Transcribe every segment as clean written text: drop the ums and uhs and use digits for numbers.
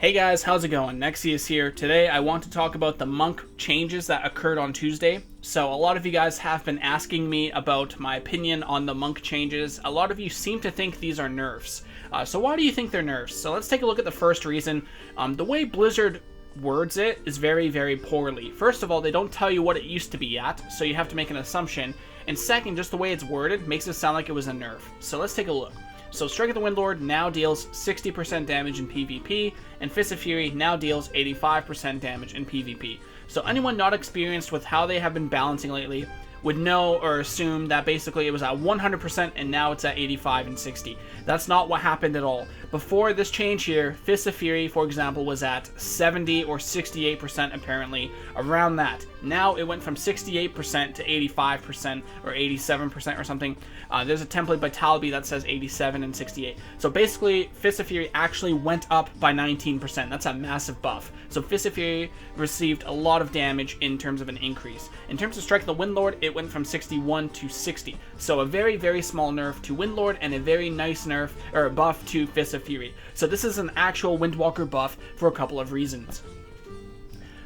Hey guys, how's it going? Nexius here. Today I want to talk about the monk changes that occurred on Tuesday. So a lot of you guys have been asking me about my opinion on the monk changes. A lot of you seem to think these are nerfs. So why do you think they're nerfs? So let's take a look at the first reason. The way Blizzard words it is very, very poorly. First of all, they don't tell you what it used to be at, so you have to make an assumption. And second, just the way it's worded makes it sound like it was a nerf. So let's take a look. So Strike of the Windlord now deals 60% damage in PvP, and Fist of Fury now deals 85% damage in PvP. So anyone not experienced with how they have been balancing lately would know or assume that basically it was at 100% and now it's at 85 and 60. That's not what happened at all. Before this change here, Fist of Fury, for example, was at 70 or 68% apparently, around that. Now it went from 68% to 85% or 87% or something. There's a template by Talby that says 87 and 68. So basically, Fist of Fury actually went up by 19%. That's a massive buff. So Fist of Fury received a lot of damage in terms of an increase. In terms of Strike of the Windlord, it went from 61 to 60. So a very, very small nerf to Windlord and a very nice nerf or buff to Fist of Fury. So this is an actual Windwalker buff for a couple of reasons.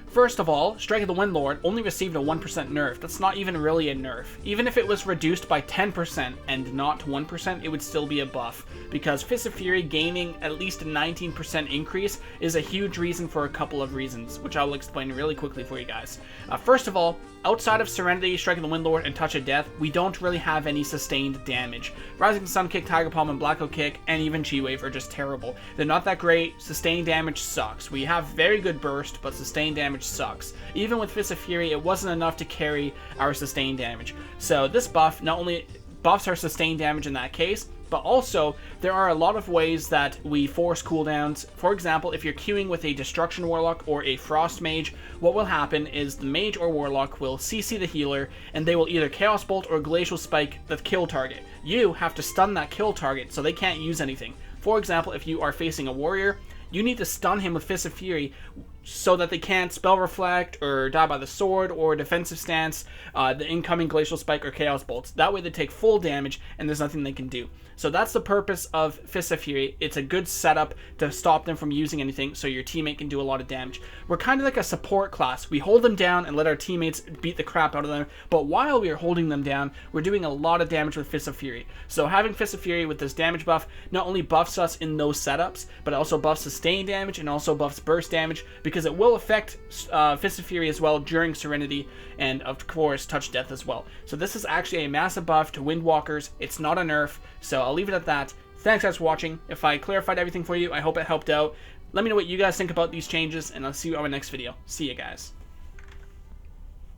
First of all, Strike of the Windlord only received a 1% nerf. That's not even really a nerf. Even if it was reduced by 10% and not 1%, it would still be a buff, because Fist of Fury gaining at least a 19% increase is a huge reason for a couple of reasons, which I will explain really quickly for you guys. First of all, outside of Serenity, Strike of the Windlord, and Touch of Death, we don't really have any sustained damage. Rising Sun Kick, Tiger Palm, and Black Oak Kick, and even Chi Wave are just terrible. They're not that great. Sustained damage sucks. We have very good burst, but sustained damage sucks. Even with Fist of Fury, it wasn't enough to carry our sustained damage. So this buff not only buffs our sustained damage in that case, but also there are a lot of ways that we force cooldowns. For example, if you're queuing with a Destruction Warlock or a Frost Mage, what will happen is the Mage or Warlock will CC the healer, and they will either Chaos Bolt or Glacial Spike the kill target. You have to stun that kill target so they can't use anything. For example, if you are facing a warrior, you need to stun him with Fist of Fury so that they can't Spell Reflect or die by the sword or defensive stance, the incoming Glacial Spike or Chaos Bolts. That way they take full damage and there's nothing they can do. So that's the purpose of Fist of Fury. It's a good setup to stop them from using anything so your teammate can do a lot of damage. We're kind of like a support class. We hold them down and let our teammates beat the crap out of them, but while we are holding them down, we're doing a lot of damage with Fist of Fury. So having Fist of Fury with this damage buff not only buffs us in those setups, but it also buffs sustained damage and also buffs burst damage, because it will affect Fist of Fury as well during Serenity, and of course Touch Death as well. So this is actually a massive buff to Windwalkers. It's not a nerf, so I'll leave it at that. Thanks guys for watching. If I clarified everything for you, I hope it helped out. Let me know what you guys think about these changes, and I'll see you on my next video. See you guys.